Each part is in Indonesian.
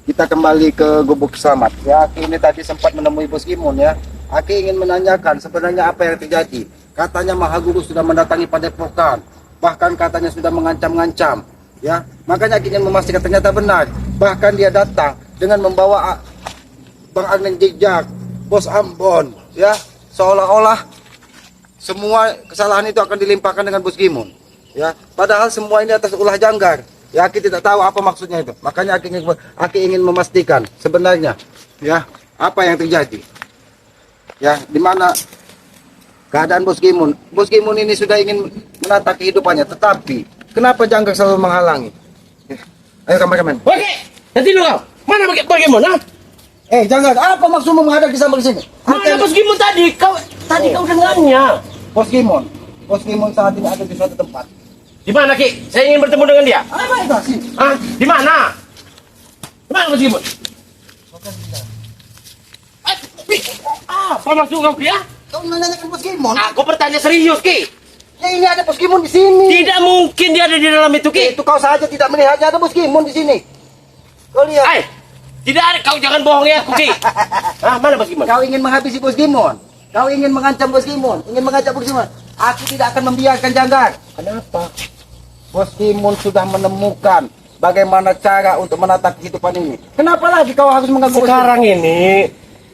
kita kembali ke Gubuk Selamat. Ya, Aki ini tadi sempat menemui Bos Gimun ya. Aki ingin menanyakan sebenarnya apa yang terjadi. Katanya Mahaguru sudah mendatangi Padepokan, bahkan katanya sudah mengancam-ngancam. Ya, makanya Aki ingin memastikan ternyata benar. Bahkan dia datang dengan membawa Bang Arnen Jejak, Bos Ambon, ya, seolah-olah semua kesalahan itu akan dilimpahkan dengan Bos Gimun. Ya, padahal semua ini atas ulah Janggar. Ya, Aki tidak tahu apa maksudnya itu. Makanya Aki ingin memastikan sebenarnya, ya, apa yang terjadi. Ya, di mana keadaan Bos Gimun. Bos Gimun ini sudah ingin menata kehidupannya, tetapi kenapa Janggar selalu menghalangi? Ya. Ayo kameramen. Oke, nanti lu kau. Mana Bos Gimun, ha? Janggar, apa maksudmu menghadap di samping sini? Mana Bos Gimun tadi? Kau dengannya. Bos Gimun saat ini ada di suatu tempat. Di mana, Ki? Saya ingin bertemu dengan dia. Apa itu sih? Ah, di mana? Di mana Bos Gimun? Apa maksud kau, Ki? Kau menanyakan Bos Gimun? Aku bertanya serius, Ki. Ya, ini ada Bos Gimun di sini. Tidak mungkin dia ada di dalam itu, Ki. Itu kau saja tidak melihatnya, ada Bos Gimun di sini. Kau lihat. Hai, tidak ada. Kau jangan bohongi aku, Ki. Mana Bos Gimun? Kau ingin menghabisi Bos Gimun. Kau ingin mengancam Bos Gimun, ingin mengajak Bos Gimun. Aku tidak akan membiarkan Janggar. Kenapa? Bos Gimun sudah menemukan bagaimana cara untuk menata kehidupan ini. Kenapa lagi kau harus mengganggu Bos Gimun? Sekarang ini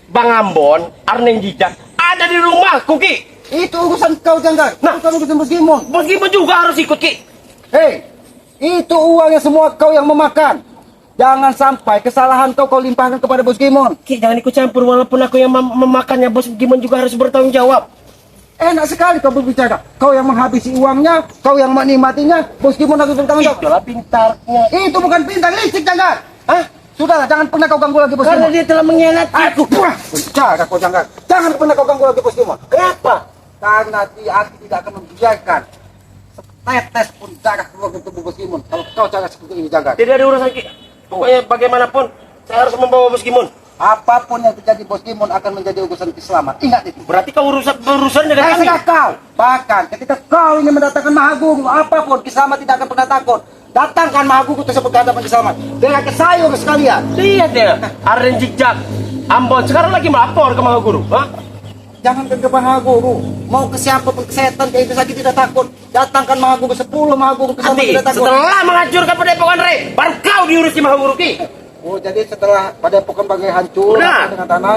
Bang Ambon, Arnen Jejak ada di rumahku, Ki. Itu urusan kau, Janggar. Nah, bukan urusan Bos Gimun. Bos Gimun juga harus ikut, Ki. Hei, itu uangnya semua kau yang memakan. Jangan sampai kesalahan kau limpahkan kepada Bos Gimun. Ki, jangan ikut campur walaupun aku yang memakannya. Bos Gimun juga harus bertanggung jawab. Enak sekali kau berbicara. Kau yang menghabisi uangnya, kau yang menikmatinya, Bos Gimun harus bertanggung jawab. Itulah pintarnya. Itu bukan pintar, licik, Janggar. Hah? Sudahlah, jangan pernah kau ganggu lagi Bos Karena Gimun. dia telah mengkhianati aku. Bicara kau, Janggar. Jangan pernah kau ganggu lagi Bos Gimun. Kenapa? Karena aku tidak akan membiarkan setetes pun darah keluar dari tubuh Bos Gimun kalau kau cara seperti ini, Janggar. Tidak ada urusan, Ki. Pokoknya bagaimanapun saya harus membawa Bos Gimun. Apapun yang terjadi, Bos Gimun akan menjadi urusan Selamat. Ingat itu. Berarti kau berurusan dengan kami. Terserah kau. Bahkan ketika kau ingin mendatangkan Mahaguru, apapun Kiselamat tidak akan pernah takut. Datangkan Mahaguru tersebut ke hadapan Kiselamat dengan kesayur sekalian. Lihat ya, Arnen Jejak, Ambon sekarang lagi melapor ke Mahaguru. Hah? Jangan ke Mahaguru, mau ke siapapun, ke setan kayak itu saja tidak takut. Datangkan Mahaguru 10 Mahaguru Kiselamat Nanti tidak takut. setelah menghancurkan Padepokan Rei, baru kau diurus di Mahaguru, Ki. Oh, jadi setelah Padepokan Bagai hancur Benar. dengan tanah,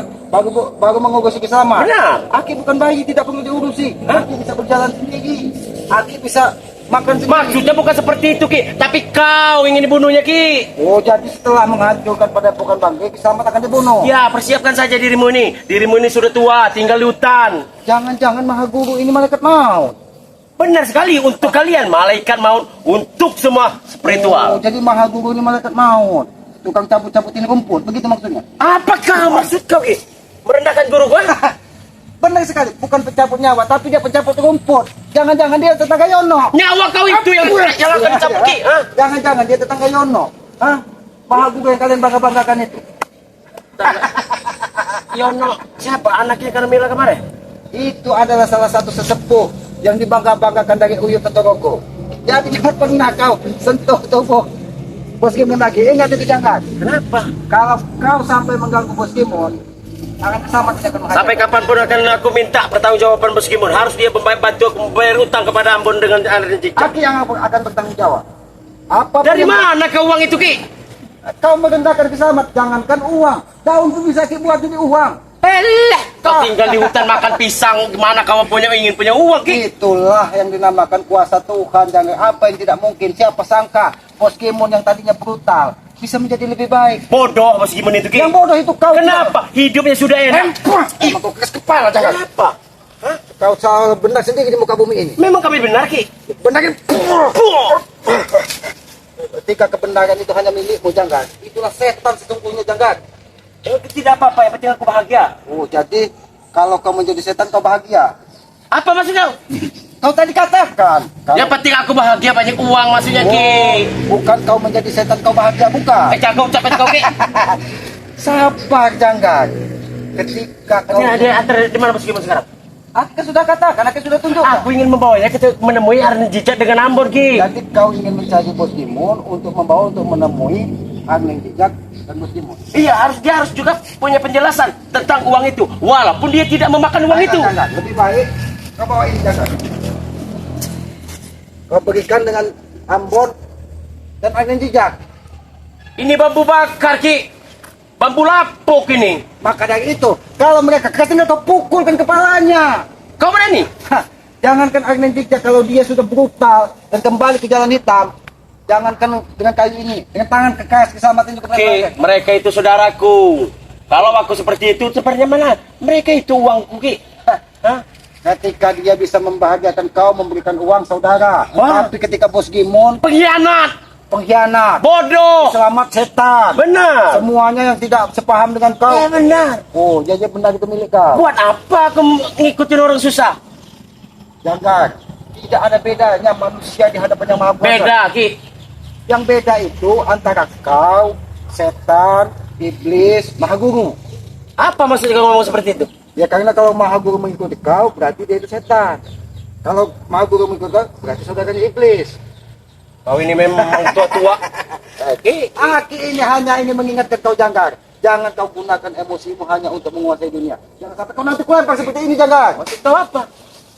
baru mengurusi Kiselamat. Benar. Aki bukan bayi, tidak perlu diurusi. Aki bisa berjalan sendiri. Aki bisa makan sendiri. Maksudnya bukan seperti itu, Ki. Tapi kau ingin dibunuhnya, Ki. Oh, jadi setelah menghancurkan Padepokan Bagai, Kiselamat akan dibunuh. Ya, persiapkan saja dirimu ini. Dirimu ini sudah tua, tinggal di hutan. Jangan-jangan Mahaguru ini malaikat maut. Benar sekali untuk kalian, malaikat maut untuk semua Oh, spiritual. jadi Mahaguru ini malaikat maut. Tukang cabut-cabutin rumput, begitu maksudnya? Apakah maksud kau, Ki? Merendahkan guru gua? Benar sekali, bukan pencabut nyawa, tapi dia pencabut rumput. Jangan-jangan dia tetangga Yono. Nyawa kau itu yang akan dicabut, Ki. Hah? Jangan-jangan dia tetangga Yono. Hah? Mahaguru yang kalian bangga-banggakan itu. Yono, siapa anaknya Carmila kemarin? Itu adalah salah satu sesepuh yang dibangga-banggakan dari Uyut Totorogo. Jadi jangan pernah kau sentuh tubuh Bos Gimun lagi. Ingat itu, jangan. Kenapa? Kalau kau sampai mengganggu Bos Gimun, akan Kiselamat tidak akan menghajar. Sampai kapanpun akan aku minta pertanggungjawaban Bos Gimun. Harus dia bantu aku membayar utang kepada Ambon dengan Arnen Jejak. Aki yang akan bertanggung jawab. Apa Dari mana kau uang itu, Ki? kau merendahkan Kiselamat? Jangankan uang, daun pun bisa buat jadi uang. Kau tinggal di hutan makan pisang. Gimana kau ingin punya uang, Ki? Itulah yang dinamakan kuasa Tuhan. Jangan apa yang tidak mungkin. Siapa sangka Bos Gimun yang tadinya brutal bisa menjadi lebih baik. Bodoh Bos Gimun itu, Ki. Yang bodoh itu kau. Kenapa? Hidupnya sudah enak. Emang kau keras kepala, jangan. Kenapa? Kau salah benar sendiri di muka bumi ini. Memang kami benar, Ki. Benarin. Ketika kebenaran itu hanya milikmu, Janggar, itulah setan sesungguhnya, Janggar. Tidak apa-apa, yang penting aku bahagia. Oh, jadi kalau kau menjadi setan kau bahagia. Apa maksudnya? Kau tadi katakan. Yang penting aku bahagia, banyak uang maksudnya, Ki. Bukan kau menjadi setan kau bahagia, bukan. Jago ucapan kau, Ki. Sabar, Janggar. Ketika kau... Ini ada antar di mana Bos Gimun sekarang? Aku sudah katakan, aku sudah tunjukkan. Aku ingin membawanya menemui Arnen Jejak dengan Ambon, Ki. Jadi kau ingin mencari Bos Gimun untuk membawa untuk menemui Arneng Jejak dan Bos Gimon. Iya, dia harus juga punya penjelasan tentang uang itu, walaupun dia tidak memakan uang itu. Jangan. Lebih baik kau bawa ini jangan. Kau berikan dengan Ambon dan Arneng Jejak. Ini bambu bakar, Ki. Bambu lapuk ini. Maka dari itu, kalau mereka kekasih atau pukulkan kepalanya. Kau berani? Hah, jangankan Arneng Jejak kalau dia sudah brutal dan kembali ke jalan hitam. Jangankan dengan kayu ini, dengan tangan kekas keselamatan juga Ki, mereka itu saudaraku. Kalau aku seperti itu, sepertinya mana? Mereka itu uangku, Ki. Hah? Ketika dia bisa membahagiakan kau, memberikan uang saudara. Wah. Tapi ketika Bos Gimon, Pengkhianat, pengkhianat, bodoh. selamat setan. Benar. Semuanya yang tidak sepaham dengan kau. Ya benar. Oh, jadi benda itu milik kau. Buat apa aku ngikutin orang susah? Jangan. Tidak ada bedanya manusia di hadapan yang maha kuasa. Beda, Ki. Yang beda itu antara kau, setan, iblis, maha guru. Apa maksudnya kamu ngomong seperti itu? Ya karena kalau maha guru mengikuti kau, berarti dia itu setan. Kalau maha guru mengikuti kau, berarti saudaranya iblis. Kau ini memang tua-tua. Ki, Aki ini hanya ingin mengingatkan kau Janggar. Jangan kau gunakan emosimu hanya untuk menguasai dunia. Jangan sampai kau nanti kelempar seperti ini Janggar. maksud kau apa?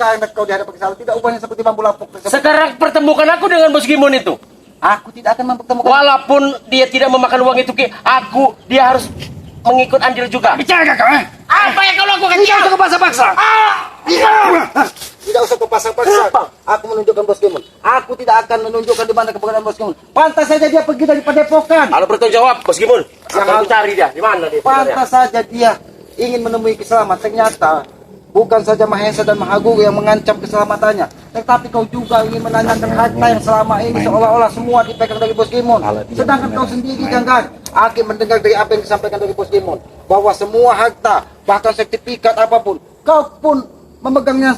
Karena kau dihadapan kesalahan tidak ubahnya seperti bambu lapuk tersebut. Sekarang pertemukan aku dengan Bos Gimon itu. Aku tidak akan mempertemukan. Walaupun dia tidak memakan uang itu, Ki, dia harus mengikut andil juga. Bicara kau Apa yang kau lakukan? Tidak usah kau paksa-paksa. Tidak usah kau paksa-paksa. Kenapa? Aku menunjukkan Bos Gimon. Aku tidak akan menunjukkan di mana keberadaan Bos Gimon. Pantas saja dia pergi dari Padepokan. Kalau bertanggung jawab, Bos Gimon. Akan cari dia. Di mana dia? Pantas saja dia ingin menemui keselamatan. Ternyata bukan saja Mahesa dan Mahaguru yang mengancam keselamatannya, tetapi kau juga ingin menanyakan harta yang selama ini seolah-olah semua dipegang dari Bos Gimon. Sedangkan kau sendiri Janggar, Aki mendengar dari apa yang disampaikan dari Bos Gimon, bahwa semua harta, bahkan sertifikat apapun, kau pun memegangnya.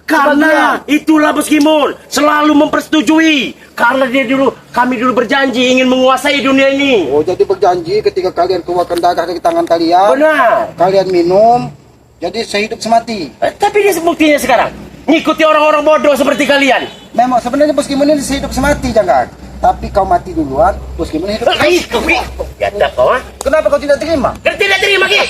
Karena itulah Bos Gimon selalu mempersetujui. Karena kami dulu berjanji ingin menguasai dunia ini. Oh, jadi berjanji ketika kalian keluarkan darah dari tangan kalian, Benar. kalian minum, jadi sehidup semati. Tapi dia buktinya sekarang ngikuti orang-orang bodoh seperti kalian. Memang sebenarnya Bos Gimon ini sehidup semati Janggar. Tapi kau mati duluan, Bos Gimon hidup terus. Itu, Ki. Ganda kau, ha? Kenapa kau tidak terima? Tidak terima, Ki.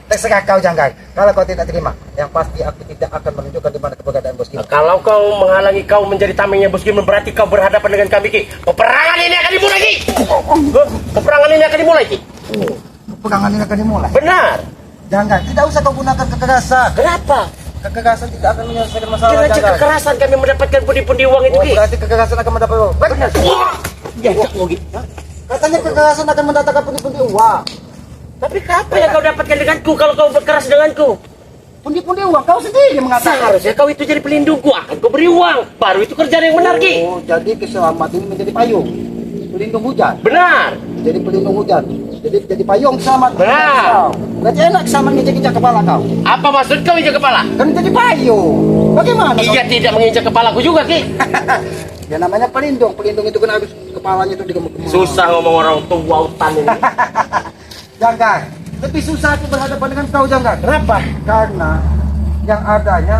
Terserah kau Janggar. Kalau kau tidak terima, yang pasti aku tidak akan menunjukkan di mana keberadaan Bos Gimon. Kalau kau menghalangi kau menjadi tamengnya Bos Gimon, berarti kau berhadapan dengan kami, Ki. Peperangan ini akan dimulai, Ki. Peperangan ini akan dimulai, Ki. Pegangan ini akan dimulai. Benar. Janggar, tidak usah kau gunakan kekerasan. Kenapa? Kekerasan tidak akan menyelesaikan masalah Dengan Janggar. kekerasan kami mendapatkan pundi-pundi uang itu, Oh, Ki. berarti kekerasan akan mendapat uang. Benar. Ya, Ki. Katanya kekerasan akan mendatangkan pundi-pundi uang. Tapi apa yang kau dapatkan denganku kalau kau berkeras denganku? Pundi-pundi uang kau sendiri mengatakan. Seharusnya kau itu jadi pelindungku, akan kau beri uang. Baru itu kerjaan yang benar, Ki. Oh, jadi keselamatan ini menjadi payung. Pelindung hujan. Benar. Jadi pelindung hujan. Jadi payung selamat. Benar. Berarti enak sama nginjak-injak kepala kau. Apa maksud kau injak kepala? Kan jadi payung. Bagaimana? Iya, tidak menginjak kepalaku juga, Ki. Ya namanya pelindung. Pelindung itu kan harus kepalanya itu digemuk-gemuk. Susah ngomong orang tua hutan ini. Janggar. Lebih susah aku berhadapan dengan kau Janggar. Kenapa? Karena yang adanya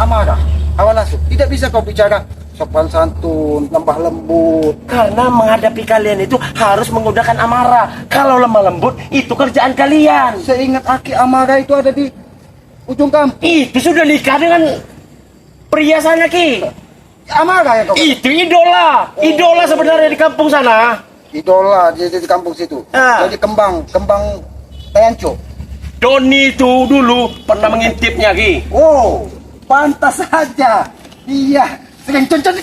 amarah, hawa nafsu. Tidak bisa kau bicara sopan santun, lembah lembut. Karena menghadapi kalian itu harus menggunakan amarah. Kalau lemah lembut, itu kerjaan kalian. Seingat Aki amarah itu ada di ujung kampung. Itu sudah nikah dengan pria sana, Ki. Amarah ya kau? Itu idola. Idola sebenarnya di kampung sana. Idola di kampung situ. Ah. Jadi kembang Tayanco. Doni itu dulu pernah mengintipnya, Ki. Oh, pantas saja. Iya, sering concon.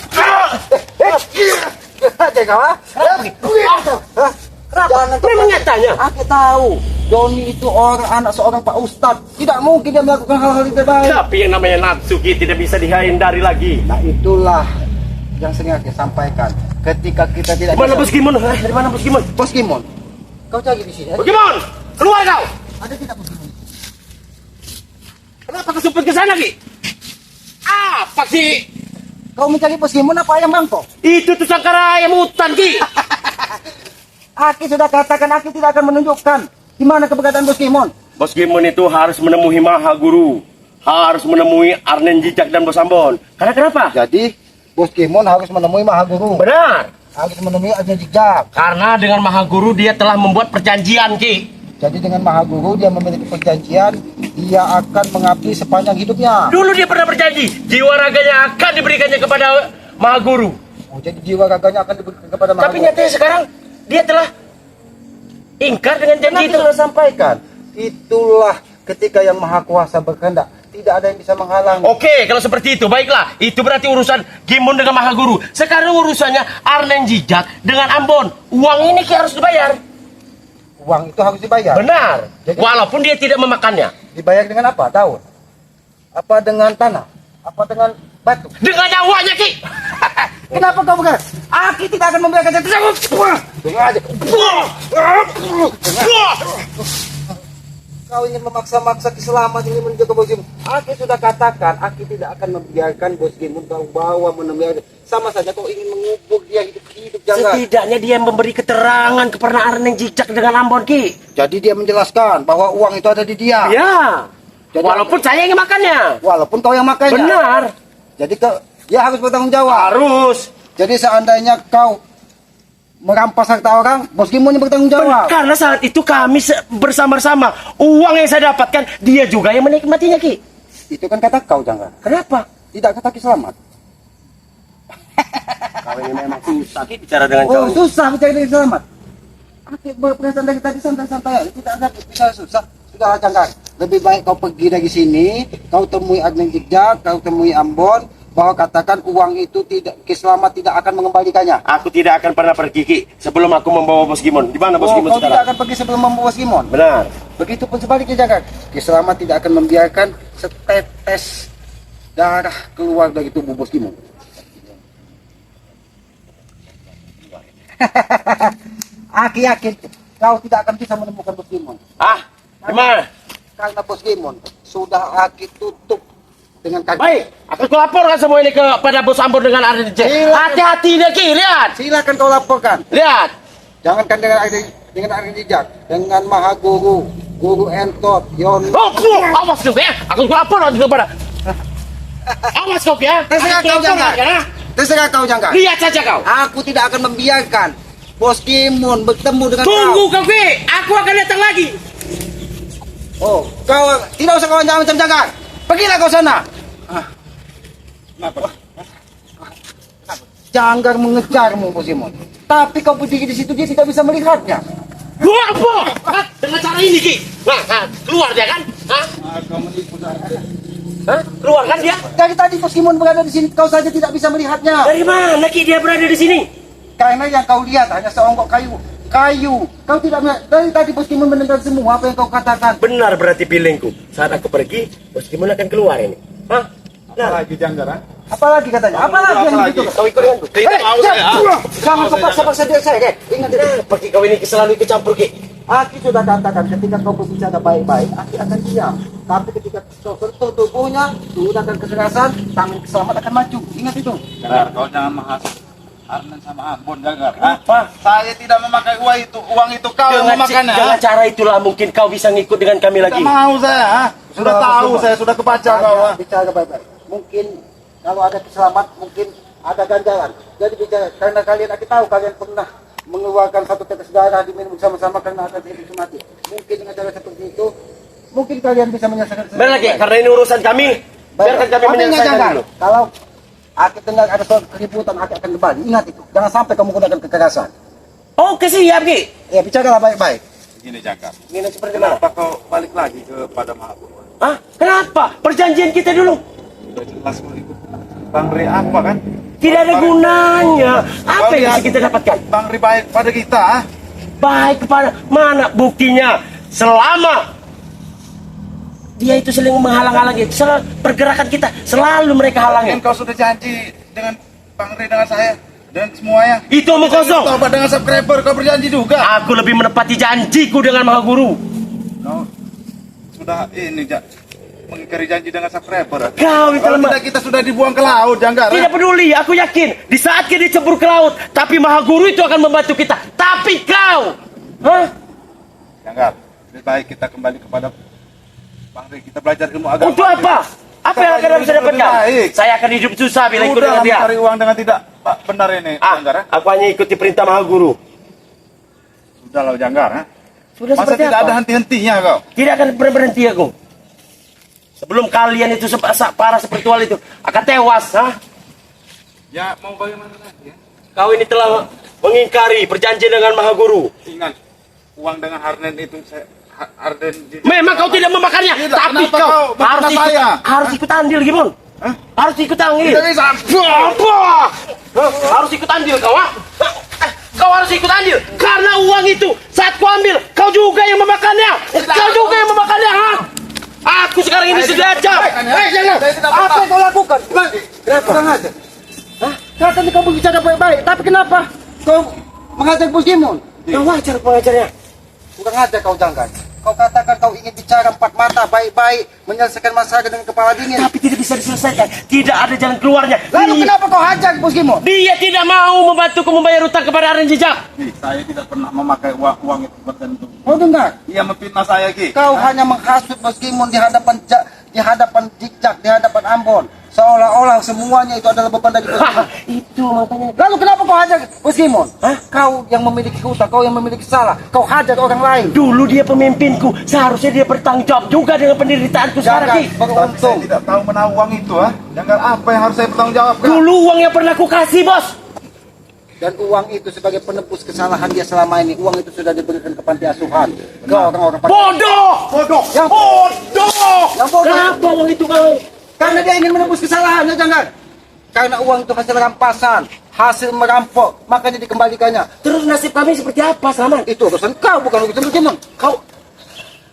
Aja kau ah. Jangan Memang nyatanya. Aku tahu. Doni itu anak seorang Pak Ustadz. Tidak mungkin dia melakukan hal-hal yang tidak baik. Tapi yang namanya nafsu, Ki, tidak bisa dihindari lagi. Nah itulah yang sering aku sampaikan. Ketika kita tidak Mana Bos Gimon? Dari mana Bos Gimon? Bos Gimon, kau cari di sini. Bos Gimon, keluar kau. Ada tidak Bos Gimon? Kenapa kau sumpit ke sana, Ki? Apa sih? Kau mencari Bos Gimon apa ayam bangkok? Itu tuh sangkara ayam hutan, Ki. Aki sudah katakan Aki tidak akan menunjukkan di mana keberadaan Bos Gimon. Bos Gimon itu harus menemui Maha Guru, harus menemui Arnen Jejak dan Bos Ambon. Karena kenapa? Jadi Bos Gimon harus menemui Maha Guru. Benar. harus menemui ajang jejak. Karena dengan Maha Guru dia telah membuat perjanjian, Ki. Jadi dengan Maha Guru dia memiliki perjanjian, dia akan mengabdi sepanjang hidupnya. Dulu dia pernah berjanji, jiwa raganya akan diberikannya kepada Maha Guru. Oh, jadi jiwa raganya akan diberikan kepada Maha Tapi Guru. nyatanya sekarang dia telah ingkar dengan janji Nanti itu. sudah sampaikan. Itulah ketika yang Maha Kuasa berkehendak, tidak ada yang bisa menghalangi. Oke, kalau seperti itu, baiklah. Itu berarti urusan Gimun dengan Maha Guru. Sekarang urusannya Arnen Jijak dengan Ambon. Uang ini Ki harus dibayar. Uang itu harus dibayar. Benar. Jadi- Walaupun dia tidak memakannya. Dibayar dengan apa? Daun? Apa dengan tanah? Apa dengan batu? Dengan nyawanya, Ki. Kenapa kau bekas? Aki tidak akan membiarkan saya tersebut. Dengar aja. Kau ingin memaksa-maksa keselamatan ini menjaga Bos Gimun. Aki sudah katakan, Aki tidak akan membiarkan Bos Gimun kau bawa menemui. Sama saja kau ingin mengubur dia hidup-hidup, jangan. Setidaknya dia memberi keterangan kepada Arnen Jijak dengan Ambon, Ki. Jadi dia menjelaskan bahwa uang itu ada di dia. Ya. Jadi- Walaupun saya ingin makannya. Walaupun kau yang makannya. Benar. Jadi dia harus bertanggung jawab. Harus. Jadi seandainya kau merampas harta orang, Bos Gimun yang bertanggung jawab. Karena saat itu kami bersama-sama. Uang yang saya dapatkan, dia juga yang menikmatinya, Ki. Itu kan kata kau, jangan. Kenapa? Tidak kata Ki Selamat. Kau ini memang susah, Ki, bicara dengan Oh, kau. susah bicara Ki Selamat. Aki berperasaan dari tadi santai-santai aja. Tidak ada bisa susah. Sudah jangan. Lebih baik kau pergi dari sini, kau temui Arnen Jejak, kau temui Ambon, bahwa katakan uang itu tidak, Ki Selamat tidak akan mengembalikannya. Aku tidak akan pernah pergi, Ki, sebelum aku membawa Bos Gimon. Di mana Bos Oh, Gimon kau tidak sekarang? akan pergi sebelum membawa Bos Gimon. Benar. Begitupun sebaliknya jangan. Ki Selamat tidak akan membiarkan setetes darah keluar dari tubuh Bos Gimon. Aki yakin kau tidak akan bisa menemukan Bos Gimon. Ah, gimana? Karena Bos Gimon sudah Aki tutup dengan kaki. Baik, akan kulaporkan semua ini kepada Bos Ambon dengan Arnen Jijak. Silakan. Hati-hati dia, Ki, lihat. Silakan kau laporkan. Lihat. Jangankan dengan Arnen Jejak, dengan Maha Guru, Guru Entot, Yon. Oh, awas kau, ya. Aku kulaporkan kepada. Awas kau, ya. Terserah Aku kau jangan. kulaporkan, ya. Terserah kau jangan. Lihat saja kau. Aku tidak akan membiarkan Bos Gimon bertemu dengan Tunggu kau, Ki. Aku akan datang lagi. kau. Oh, kau tidak usah kau macam jangan. Pergilah kau sana. Janggar mengejarmu, Bos Gimon. Tapi kau berdiri di situ dia tidak bisa melihatnya. Gua apa? Hah? Dengan cara ini, Ki. Nah, keluar dia kan? Hah? Hah? Keluar kan dia? Dari tadi Bos Gimon berada di sini, kau saja tidak bisa melihatnya. Dari mana, Ki, dia berada di sini? Karena yang kau lihat hanya seonggok kayu. Kau tidak melihat. Dari tadi Bos Gimon mendengar semua apa yang kau katakan. Benar berarti pilingku. Saat aku pergi, Bos Gimon akan keluar ini. Hah? Nah, Lagi janggar, ha? Apalagi katanya? Apalagi yang begitu? kau ikut denganku. Jangan kau paksa-paksa dia saya, Kek. Ingat itu. Pergi kau ini selalu ikut campur, Ki. Aki sudah katakan ketika kau berbicara baik-baik, Aki akan diam. Tapi ketika kau sentuh tubuhnya, menggunakan kekerasan, tangan Selamat akan maju. Ingat itu. Janggar, kau jangan menghasut Arnen sama Ambon, Janggar. ha? Apa? Saya tidak memakai uang itu kau yang memakannya. Dengan ha? cara itulah mungkin kau bisa ngikut dengan kami lagi. Tidak mau saya, ha? Sudah tahu saya, sudah kebaca kau. ha? Bicara baik-baik. Mungkin kalau ada Selamat, mungkin ada ganjalan. Jadi bicara, karena kalian Aki tahu kalian pernah mengeluarkan satu tetes darah diminum bersama-sama karena akan hidup mati. Mungkin dengan cara seperti itu, mungkin kalian bisa menyelesaikan. Benar, Ki, karena ini urusan kami. Biarkan kami Tapi ingat, menyelesaikan jangan. dulu. Kalau Aki dengar ada suatu keributan, Aki akan kembali. Ingat itu. Jangan sampai kamu gunakan kekerasan. Oke, siap, Ki. Ya, bicaralah baik-baik. Gini, Janggar. Ini seperti mana? Kenapa kau balik lagi kepada Maha Guru? Hah? Kenapa? Perjanjian kita dulu. Sudah jelas mengikut Bang Ri apa kan? Tidak ada gunanya. Apa Kau yang lihat bisa kita dapatkan? Bang Ri baik pada kita, ha? Baik kepada mana buktinya? Selama dia itu selalu menghalang-halangi pergerakan kita, selalu mereka halangi. Mungkin kau sudah janji dengan Bang Ri, dengan saya dan semuanya. Itu omong kosong. Tobat dengan subscriber, kau berjanji juga. Aku lebih menepati janjiku dengan Maha Guru. Kau sudah ini, mengingkari janji dengan subscriber. Kau itu Kalau lemah. tidak kita sudah dibuang ke laut, Janggar. Tidak peduli, aku yakin di saat kita dicebur ke laut, tapi Maha Guru itu akan membantu kita. Tapi kau, hah? Janggar, lebih baik kita kembali kepada Bang Ri. Kita belajar ilmu agama. Untuk apa? Apa yang akan bisa Lebih dapatkan? baik. Saya akan hidup susah bila ikut Udah dengan dia. mencari uang dengan tidak benar ini, Janggar. Aku hanya ikuti perintah Maha Guru. Sudahlah, Janggar. Sudah Masa seperti tidak apa? ada henti-hentinya kau? Tidak akan berhenti aku. Sebelum kalian itu para spiritual itu akan tewas, Ya, mau bagaimana lagi ya? Kau ini telah mengingkari perjanjian dengan Maha Guru. Ingat, uang dengan Harden itu Harden. Memang kau tidak memakannya, Tidak, tapi kenapa kau kau harus memfitnah saya? harus ikut andil, Gimon. Hah? Harus ikut andil. Tidak bisa. Apa? Harus ikut andil kau, Kau harus ikut andil karena uang itu saat kau ambil, kau juga yang memakannya. Kau juga yang memakannya, Aku sekarang ini sudah aja. Jangan. Apa yang kau lakukan? Kenapa? Sengaja. Katanya kau berbicara baik-baik, tapi kenapa kau mengajak Bos Gimon? Kau wajar pengajarnya. Bukan ngajak kau, Janggar. Kau katakan kau ingin bicara empat mata baik-baik, menyelesaikan masalah dengan kepala dingin. Tapi tidak bisa diselesaikan. Tidak ada jalan keluarnya. Lalu kenapa kau ajak Bos Gimon? Dia tidak mau membantuku membayar utang kepada Aren Jejak. Saya tidak pernah memakai uang itu bertentu. Kau dengar? Dia memfitnah saya, Ki. Kau hanya menghasut Bos Gimon di hadapan Jikjak, di hadapan Ambon. Seolah-olah semuanya itu adalah beban dari Bos Gimon. Itu makanya. Lalu kenapa kau ajak Bos Gimon? Kau yang memiliki hutang, kau yang memiliki salah. Kau hajat orang lain. Dulu dia pemimpinku. Seharusnya dia bertanggung jawab juga dengan penderitaanku sekarang, Jangan Ki. Tapi saya beruntung. tidak tahu menahu uang itu, Janggar, apa yang harus saya bertanggung jawabkan? Dulu uang yang pernah aku kasih, Bos. Dan uang itu sebagai penebus kesalahan dia selama ini. Uang itu sudah diberikan ke panti asuhan. Ke orang-orang panti. Bodoh! Bodoh. Yang Bodoh! Yang bodoh. Kenapa uang itu kau? Karena dia ingin menebus kesalahannya, Janggar. Karena uang itu hasil rampasan, hasil merampok, makanya dikembalikannya. Terus nasib kami seperti apa, Salaman? Itu urusan kau, bukan urusan Bos Gimon. Kau...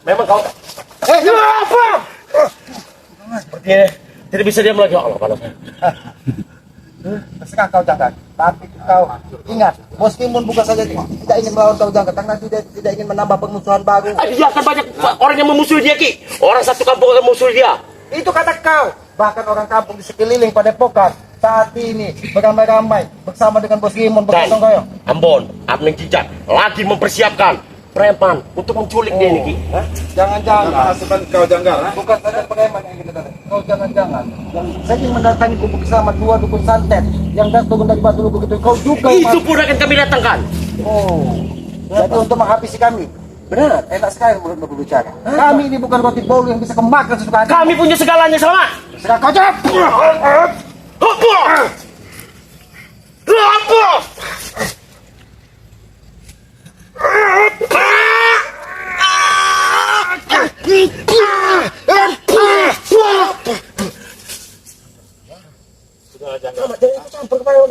Memang kau... apa? Sepertinya tidak bisa diam lagi. Allah, panasnya. Terserah kau, Janggar. Tapi kau ingat, Bos Gimon bukan saja tidak ingin melawan kau, Janggar, karena tidak ingin menambah permusuhan baru. Dia akan banyak orang yang memusuhi dia, Ki. Orang satu kampung akan memusuhi dia. Itu kata kau. Bahkan orang kampung di sekeliling Padepokan saat ini beramai-ramai bersama dengan Bos Gimon Dan bergotong royong. Ambon, Abneng Jijak lagi mempersiapkan preman untuk menculik dia ini, Ki. Jangan-jangan Hasutan kau, Janggar. bukan saja preman yang kita datang. Kau jangan-jangan yang sering mendatangi gubuk selamat 2 dukun santet yang turun dari batu lubuk itu kau juga. Itu pun akan kami datangkan. Oh, jadi untuk menghabisi kami. Benar, enak sekali mulutmu berbicara. Kami ini bukan roti bolu yang bisa kau makan sesuka hati. Kami punya segalanya, Selamat. Sudah kau jawab. Apa? Apa?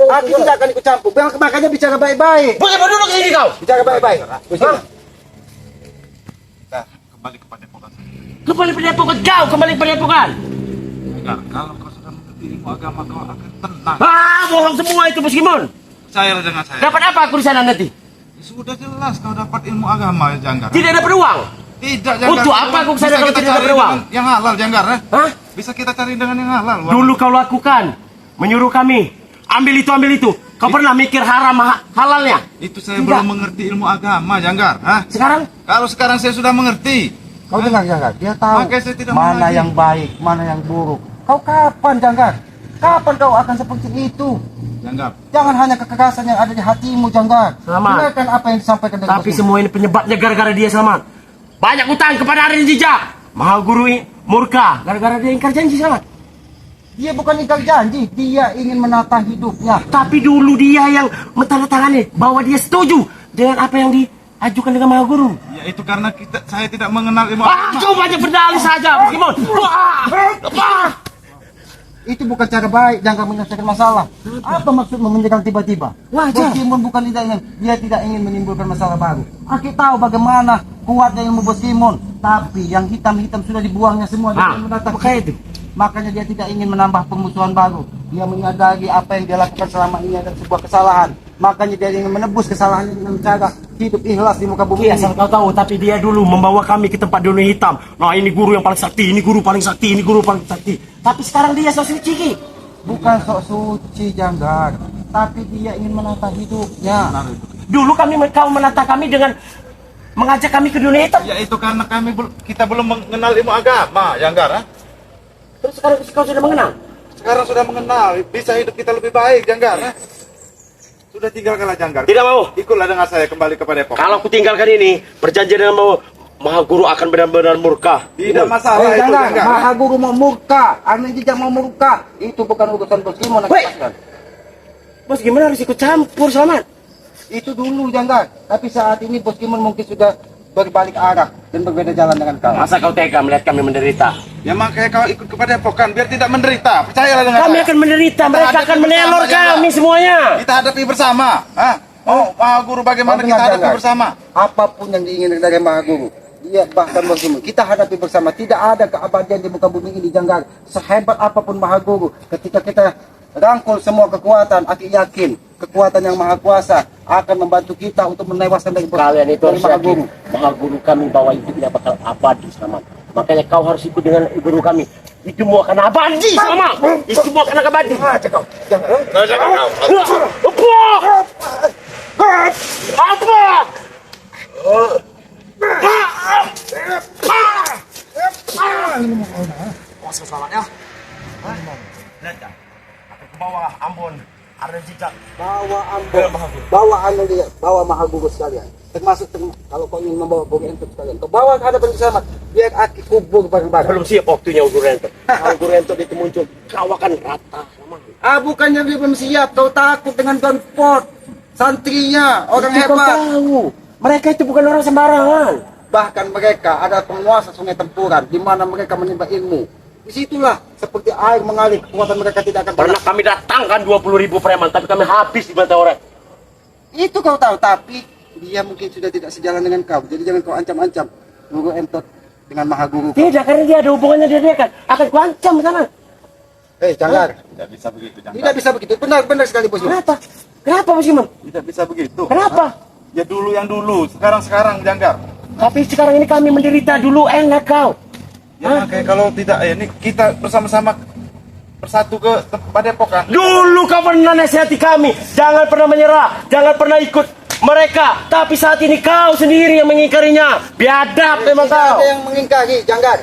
Aku tidak akan ikut campur. Makanya bicara baik-baik. Bagaimana duduk sini kau? Bicara baik-baik. Kita kembali kepada pokok. Kembali pendepokan kau, kembali pendepokan. Janggar, kalau kau sudah mengerti ilmu agama, kau akan tenang. Bohong semua itu, Bos Gimon. Percayalah dengan saya. Dapat apa aku di sana nanti? Sudah jelas kau dapat ilmu agama, Janggar. Tidak dapat uang. Tidak, Janggar. Untuk apa aku Bisa kesana kalau kita tidak cari dapat uang? dengan yang halal, Janggar. Hah? Bisa kita cari dengan yang halal. Dulu kau lakukan, menyuruh kami ambil itu. Kau pernah mikir haram halalnya? Itu saya Tidak. belum mengerti ilmu agama, Janggar. Sekarang Kalau sekarang saya sudah mengerti. Kau dengar, Janggar? Dia tahu Makanya saya tidak mana mengaji. yang baik, mana yang buruk. Kau kapan, Janggar? Kapan kau akan seperti itu? Janggar, Jangan hanya kekerasan yang ada di hatimu, Janggar. Selamat. Dengarkan apa yang disampaikan dari tapi Bos semua ini penyebabnya gara-gara dia, Selamat. Banyak utang kepada Aren Jejak. Maha Guru murka gara-gara dia ingkar janji, Selamat. Dia bukan ingkar janji, dia ingin menata hidupnya. Tapi dulu dia yang mentandatangani bahwa dia setuju dengan apa yang diajukan dengan Maha Guru. ya itu karena saya tidak mengenal ilmu Kau banyak berdalih saja, Bos Gimon. Itu bukan cara baik, jangan menyelesaikan masalah. Apa maksudmu menyerang tiba-tiba? Wajar. Bos Gimon bukan dia tidak ingin menimbulkan masalah baru. Aki tahu bagaimana kuatnya ilmu Bos Gimon, tapi yang hitam-hitam sudah dibuangnya semua dengan menatap makanya itu. Makanya dia tidak ingin menambah permusuhan baru. Dia menyadari apa yang dia lakukan selama ini adalah sebuah kesalahan. Makanya dia ingin menebus kesalahannya dengan cara hidup ikhlas di muka bumi Iya, ini. asal kau tahu, tapi dia dulu membawa kami ke tempat dunia hitam. Nah, ini guru yang paling sakti, ini guru paling sakti, ini guru paling sakti. Tapi sekarang dia sok suci, Ki. Bukan sok suci, Janggar, tapi dia ingin menata hidupnya. Dulu kau menata kami dengan mengajak kami ke dunia hitam. Ya itu karena kita belum mengenal ilmu agama, Janggar. Terus sekarang kau sudah mengenal? Sekarang sudah mengenal, bisa hidup kita lebih baik, Janggar. Sudah tinggalkanlah Janggar. Tidak mau. Ikutlah dengan saya kembali ke Padepokan. Kalau aku tinggalkan ini, perjanjian dengan mau Maha Guru akan benar-benar murka. Tidak masalah itu, jangan, Janggar. Maha Guru mau murka, Arlen Jejak mau murka. Itu bukan urusan Bos Gimon. Weh! Bos gimana harus ikut campur, Selamat? Itu dulu Janggar. Tapi saat ini Bos Gimon mungkin sudah berbalik arah dan berbeda jalan dengan kau. Masa kau tega melihat kami menderita? Ya makanya kau ikut ke Padepokan biar tidak menderita. Percayalah dengan Kami saya. akan menderita, mereka hadapi akan menelor bersama, kami Janggar. semuanya. Kita hadapi bersama. Oh, Maha Guru bagaimana Kau kita dengar, hadapi Janggar? bersama? Apapun yang diinginkan dari Maha Guru, dia bahkan Bos Gimon, kita hadapi bersama. Tidak ada keabadian di muka bumi ini Janggar. Sehebat apapun Maha Guru, ketika kita rangkul semua kekuatan, aku yakin kekuatan yang Maha Kuasa akan membantu kita untuk menewaskan dari Kalian itu dari harus Maha yakin, Guru. Maha Guru kami bahwa itu tidak bakal abadi, Selamat. Makanya kau harus ikut dengan guru kami. Itu mau akan abadi, Selamat. Itu mau akan abadi. Apa? Bawah Ambon, ada jejak. Bawa Ambon, bawa anu dia, bawa Maha Guru sekalian. Termasuk kalau kau ingin membawa Bung Entot sekalian, kau bawa ke hadapan Selamat, biar aki kubur bareng-bareng. Belum siap waktunya Guru Entot. Kalau Guru Entot itu muncul, kau akan rata, Selamat. Bukannya dia belum siap, kau takut dengan Gonport, santrinya, orang Itu kau hebat. tahu. Mereka itu bukan orang sembarangan. Bahkan mereka adalah penguasa sungai Tempuran, di mana mereka menimba ilmu. Disitulah seperti air mengalir, kekuatan mereka tidak akan Pernah kami datangkan 20.000 preman, tapi kami habis di mata orang. Itu kau tahu, tapi dia mungkin sudah tidak sejalan dengan kau. Jadi jangan kau ancam-ancam Guru Entot dengan Maha Guru. Tidak, karena dia ada hubungannya dia kan. Akan kuancam sana. Janggar, Tidak bisa begitu, Janggar. tidak bisa begitu. Benar sekali Bos. Kenapa? Kenapa, Bos Simon? Tidak bisa begitu. Kenapa? Ya dulu yang dulu, sekarang Janggar. Tapi sekarang ini kami menderita, dulu enak kau. Ya makanya kalau tidak, ya ini kita bersama-sama bersatu ke Padepokan. Dulu kau pernah nasihati kami, jangan pernah menyerah, jangan pernah ikut mereka. Tapi saat ini kau sendiri yang mengingkarinya. Biadab memang Tidak kau. ada yang mengingkari, Janggar.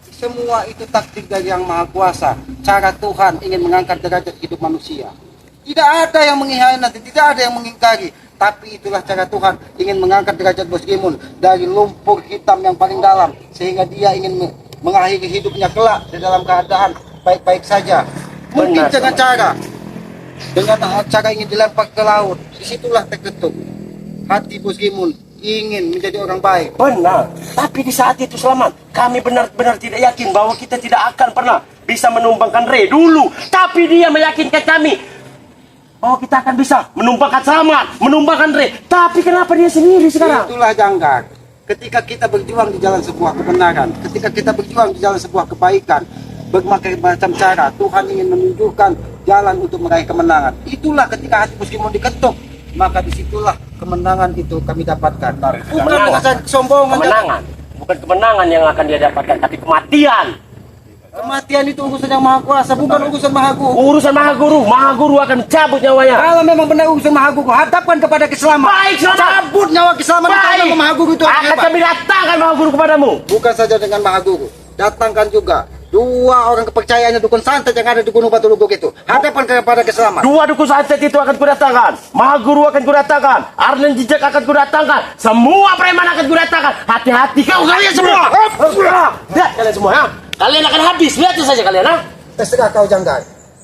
Semua itu taktik dari Yang Maha Kuasa. Cara Tuhan ingin mengangkat derajat hidup manusia. Tidak ada yang mengkhianati, tidak ada yang mengingkari. Tapi itulah cara Tuhan ingin mengangkat derajat Bos Gimon dari lumpur hitam yang paling dalam, sehingga dia ingin mengakhiri hidupnya kelak di dalam keadaan baik-baik saja. Mungkin Benar, dengan cara ingin dilempar ke laut. Disitulah terketuk hati Bos Gimon ingin menjadi orang baik. Benar. Tapi di saat itu Selamat, kami benar-benar tidak yakin bahwa kita tidak akan pernah bisa menumbangkan Re dulu. Tapi dia meyakinkan kami bahwa kita akan bisa menumbangkan Selamat, menumbangkan Re. Tapi kenapa dia sendiri sekarang? Itulah Janggar. Ketika kita berjuang di jalan sebuah kebenaran, ketika kita berjuang di jalan sebuah kebaikan, berbagai macam cara Tuhan ingin menunjukkan jalan untuk meraih kemenangan. Itulah ketika hati Bos Gimon diketuk, maka disitulah kemenangan itu kami dapatkan. Bukan dengan kesombongan. Kemenangan. Bukan kemenangan yang akan dia dapatkan, tapi kematian. Kematian itu urusan Yang Maha Kuasa, bukan urusan Maha Guru. Urusan Maha Guru. Maha Guru akan cabut nyawanya. Kalau memang benar urusan Maha Guru, hadapkan kepada keselamatan. Baik, Selamat. Cabut nyawa keselamatan Baik. karena Maha Guru itu Akan hebat. kami datangkan Maha Guru kepadamu. Bukan saja dengan Maha Guru, datangkan juga dua orang kepercayaannya dukun santet yang ada di Gunung Batu Luguk itu. Hadapan kepada keselamatan. Dua dukun santet itu akan kudatangkan. Maha Guru akan kudatangkan. Arlen Jejak akan kudatangkan. Semua preman akan kudatangkan. Hati-hati kau kalian semua. Lihat kalian semua. Ha? Kalian akan habis. Lihat saja kalian. Ha? Terserah kau Janggar.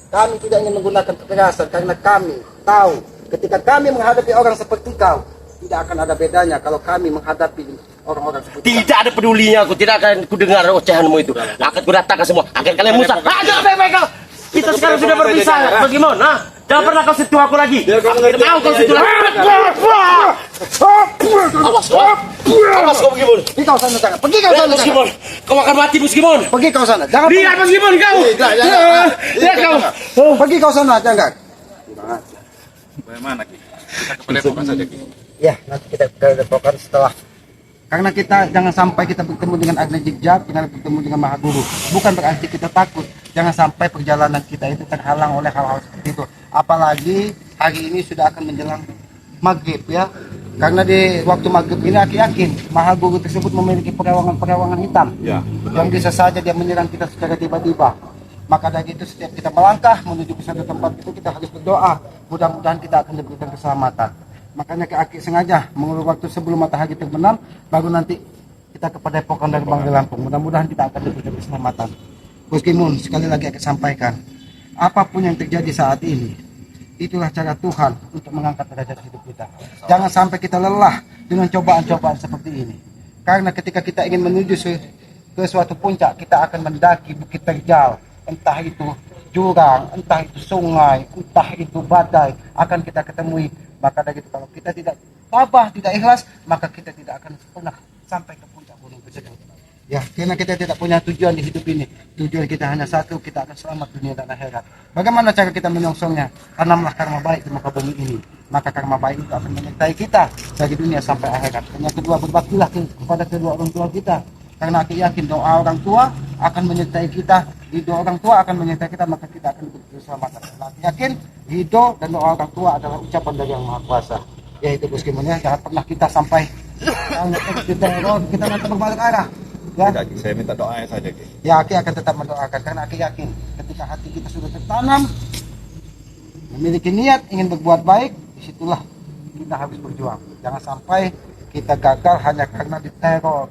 Kami tidak ingin menggunakan kekerasan karena kami tahu ketika kami menghadapi orang seperti kau, tidak akan ada bedanya kalau kami menghadapi orang-orang seperti kau. Tidak ada pedulinya aku. Tidak akan kudengar ocehanmu itu. Akan kudatangkan semua. Akan kalian musnah. Jangan baik-baik kau. Kita sekarang sudah berpisah. Bagaimana? Jangan pernah kau sentuh aku lagi. Aku tidak mau kau sentuh lagi. Awas kau. Awas kau Bos Gimon. Pergi kau sana Janggar. Pergi kau Lihat sana Bos Janggar. Gimon. Kau akan mati Bos Gimon. Pergi kau sana. Jangan Lihat Bos Gimon kau. Lihat kau. pergi kau sana Janggar. Bagaimana Ki? Kita ke Padepokan saja Ki. Ya, nanti kita ke depokan setelah. Karena kita jangan sampai kita bertemu dengan Arlen Jejak, jangan bertemu dengan Maha Guru. Bukan berarti kita takut. Jangan sampai perjalanan kita itu terhalang oleh hal-hal seperti itu. Apalagi hari ini sudah akan menjelang maghrib ya. Karena di waktu maghrib ini aku yakin Maha Guru tersebut memiliki perawangan hitam Ya, yang bisa saja dia menyerang kita secara tiba-tiba. Maka dari itu setiap kita melangkah menuju ke satu tempat itu kita harus berdoa. Mudah-mudahan kita akan diberikan keselamatan. Makanya Aki sengaja mengulur waktu sebelum matahari terbenam, baru nanti kita ke Padepokan dari Bangka Lampung. Mudah-mudahan kita akan diberikan keselamatan. Bos Kimun, sekali lagi Aki sampaikan, apapun yang terjadi saat ini, itulah cara Tuhan untuk mengangkat derajat hidup kita. Jangan sampai kita lelah dengan cobaan-cobaan seperti ini. Karena ketika kita ingin menuju ke suatu puncak, kita akan mendaki bukit terjal. Entah itu jurang, entah itu sungai, entah itu badai, akan kita ketemui. Maka dari itu kalau kita tidak tabah, tidak ikhlas, maka kita tidak akan pernah sampai ke puncak gunung tersebut. Ya, karena kita tidak punya tujuan di hidup ini. Tujuan kita hanya satu, kita akan selamat dunia dan akhirat. Bagaimana cara kita menyongsongnya? Tanamlah karma baik di muka bumi ini. Maka karma baik itu akan menyertai kita dari dunia sampai akhirat. Dan yang kedua, berbaktilah kepada kedua orang tua kita. Karena aku yakin doa orang tua akan menyertai kita, doa orang tua akan menyertai kita, maka kita akan berkeselamatan. Aku yakin ridho dan doa orang tua adalah ucapan dari Yang Maha Kuasa. Ya itu Bos Kimun ya, jangan pernah kita sampai kita nanti berbalik arah. Ya. Kaki, saya minta doanya saja, Ki. Ya, Aki akan tetap mendoakan karena Aki yakin ketika hati kita sudah tertanam memiliki niat ingin berbuat baik, disitulah kita harus berjuang. Jangan sampai kita gagal hanya karena diteror,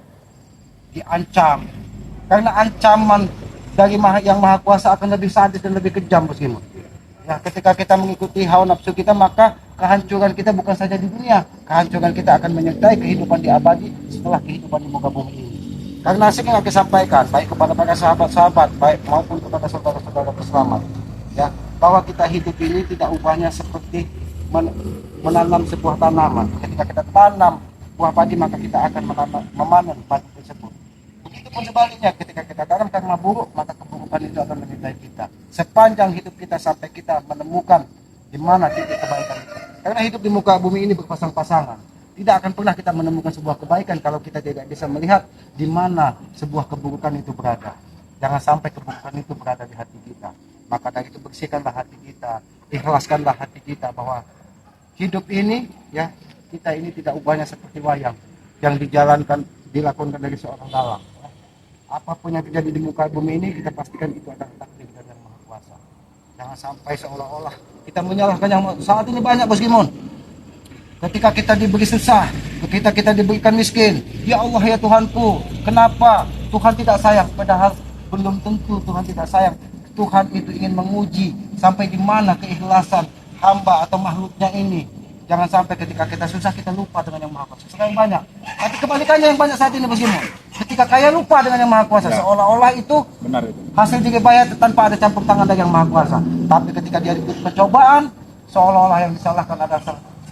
diancam. Karena ancaman dari Yang Maha Kuasa akan lebih sadis dan lebih kejam, Bos Kimun. Ya, ketika kita mengikuti hawa nafsu kita, maka kehancuran kita bukan saja di dunia, kehancuran kita akan menyertai kehidupan di abadi setelah kehidupan di muka bumi ini. Karena sering aku sampaikan, baik kepada para sahabat-sahabat, baik maupun kepada saudara-saudara peselamat, ya, bahwa kita hidup ini tidak ubahnya seperti menanam sebuah tanaman. Ketika kita tanam buah padi, maka kita akan memanen padi tersebut. Begitupun sebaliknya, ketika kita tanam karma buruk, maka keburukan itu akan menyertai kita. Sepanjang hidup kita sampai kita menemukan di mana titik kebaikan itu. Karena hidup di muka bumi ini berpasang-pasangan. Tidak akan pernah kita menemukan sebuah kebaikan kalau kita tidak bisa melihat di mana sebuah keburukan itu berada. Jangan sampai keburukan itu berada di hati kita. Maka dari itu bersihkanlah hati kita, ikhlaskanlah hati kita bahwa hidup ini, ya, kita ini tidak ubahnya seperti wayang yang dilakukan dari seorang dalang. Apapun yang terjadi di muka bumi ini, kita pastikan itu adalah takdir dari Yang Maha Kuasa. Jangan sampai seolah-olah kita menyalahkan yang saat ini banyak, Bos Kimun. Ketika kita diberi susah, ketika kita diberikan miskin, ya Allah ya Tuhanku, kenapa Tuhan tidak sayang? Padahal belum tentu Tuhan tidak sayang. Tuhan itu ingin menguji sampai di mana keikhlasan hamba atau makhluknya ini. Jangan sampai ketika kita susah kita lupa dengan Yang Maha Kuasa. Sekarang banyak. Tapi kebalikannya yang banyak saat ini begini. Ketika kaya lupa dengan Yang Maha Kuasa, seolah-olah itu Benar itu. hasil jeripayah tanpa ada campur tangan dari Yang Maha Kuasa. Tapi ketika dia diberi percobaan, seolah-olah yang disalahkan adalah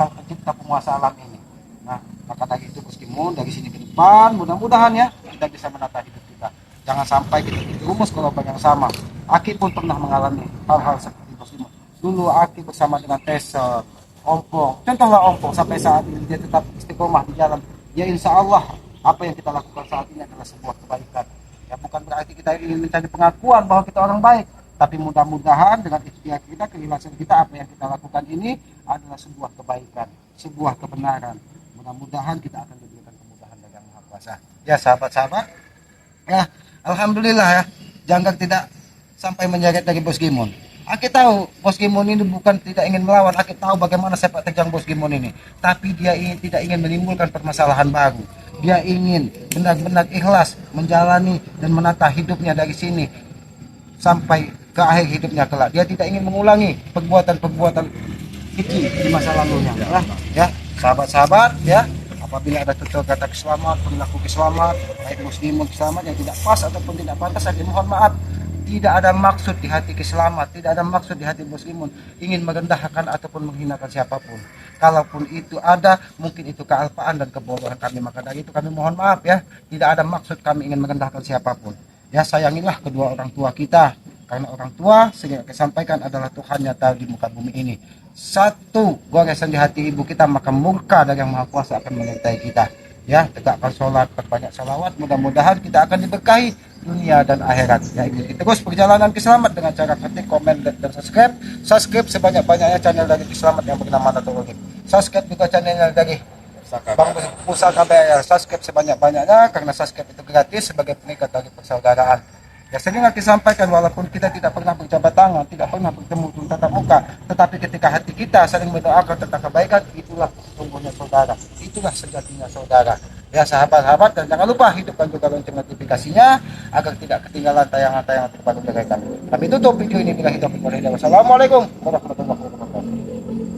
sang pencipta penguasa alam ini. Nah, maka dari itu Bos Kimun, dari sini ke depan mudah-mudahan ya kita bisa menata hidup kita. Jangan sampai kita terjerumus ke lubang yang sama. Aki pun pernah mengalami hal-hal seperti Bos Kimun. Dulu Aki bersama dengan Teser, Ompong, contohlah Ompong sampai saat ini dia tetap istiqomah di jalan. Ya insya Allah apa yang kita lakukan saat ini adalah sebuah kebaikan. Ya bukan berarti kita ingin mencari pengakuan bahwa kita orang baik, tapi mudah-mudahan dengan ikhtiar kita, keikhlasan kita, apa yang kita lakukan ini adalah sebuah kebaikan, sebuah kebenaran. Mudah-mudahan kita akan diberikan kemudahan dari Yang Maha Kuasa. Ya sahabat-sahabat, ya alhamdulillah ya, Janggar tidak sampai menyeret dari Bos Kimun. Aki tahu Bos Kimun ini bukan tidak ingin melawan, Aki tahu bagaimana sepak terjang Bos Kimun ini. Tapi dia tidak ingin menimbulkan permasalahan baru. Dia ingin benar-benar ikhlas menjalani dan menata hidupnya dari sini sampai ke akhir hidupnya kelak. Dia tidak ingin mengulangi perbuatan-perbuatan kecil di masa lalunya. Ya, sahabat-sahabat, ya, apabila ada tutur kata keselamat, perilaku keselamat, baik muslim keselamat yang tidak pas ataupun tidak pantas, saya mohon maaf. Tidak ada maksud di hati keselamat, tidak ada maksud di hati muslimun ingin merendahkan ataupun menghinakan siapapun. Kalaupun itu ada, mungkin itu kealpaan dan kebodohan kami, maka dari itu kami mohon maaf ya. Tidak ada maksud kami ingin merendahkan siapapun. Ya, sayangilah kedua orang tua kita, karena orang tua sehingga sampaikan adalah Tuhan nyata di muka bumi ini. Satu goresan di hati ibu kita, maka murka dari Yang Maha Kuasa akan menyertai kita. Ya, tegakkan sholat, perbanyak salawat, mudah-mudahan kita akan diberkahi dunia dan akhirat. Ya, ikuti terus perjalanan Kiselamat dengan cara ketik, komen, dan subscribe sebanyak-banyaknya channel dari Kiselamat yang bernama Dato' Rogib. Subscribe juga channel dari Bang pusaka bayar subscribe sebanyak-banyaknya karena subscribe itu gratis sebagai pengikat dari persaudaraan. Ya sering aku sampaikan walaupun kita tidak pernah berjabat tangan, tidak pernah bertemu tatap muka, tetapi ketika hati kita saling mendoakan tentang kebaikan, itulah sesungguhnya saudara, itulah sejatinya saudara. Ya sahabat-sahabat, dan jangan lupa hidupkan juga lonceng notifikasinya agar tidak ketinggalan tayangan-tayangan terbaru dari kami. Kami tutup video ini bila hidup. Wassalamualaikum warahmatullahi wabarakatuh.